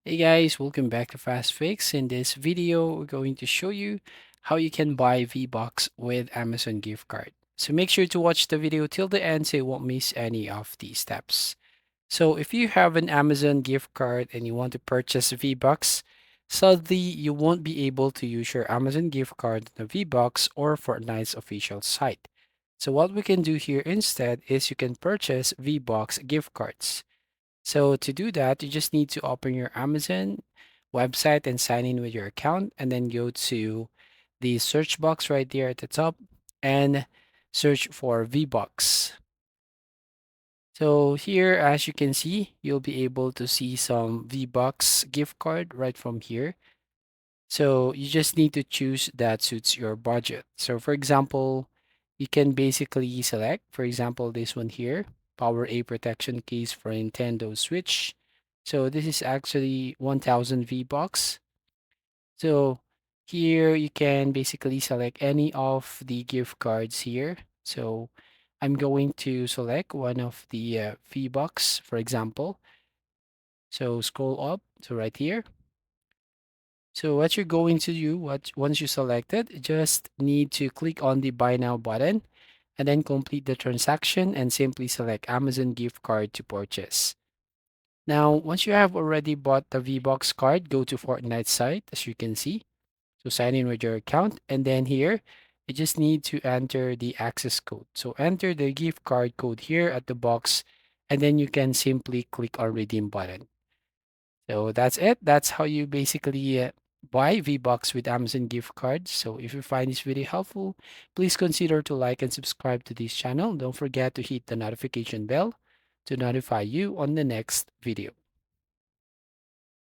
Hey guys, welcome back to Fast Fix. In this video, we're going to show you how you can buy V-Bucks with Amazon gift card. So make sure to watch the video till the end so you won't miss any of these steps. So if you have an Amazon gift card and you want to purchase V-Bucks, sadly you won't be able to use your Amazon gift card on the V-Bucks or Fortnite's official site. So what we can do here instead is you can purchase V-Bucks gift cards. So to do that, you just need to open your Amazon website and sign in with your account, and then go to the search box right there at the top and search for V-Bucks. So here, as you can see, you'll be able to see some V-Bucks gift card right from here. So you just need to choose that suits your budget. So for example, you can basically select, for example, this one here, Power A protection case for Nintendo Switch. So this is actually 1000 V-Bucks. So here you can basically select any of the gift cards here. So I'm going to select one of the V-Bucks, for example. So scroll up to right here. So what you're going to do, once you select it, just need to click on the Buy Now button and then complete the transaction and simply select Amazon gift card to purchase. Now, once you have already bought the V-Bucks card, go to Fortnite site, as you can see. So sign in with your account, and then here, you just need to enter the access code. So enter the gift card code here at the box, and then you can simply click on redeem button. So that's it. That's how you basically buy V-Bucks with Amazon gift cards. So if you find this video helpful, please consider to like and subscribe to this channel. Don't forget to hit the notification bell to notify you on the next video.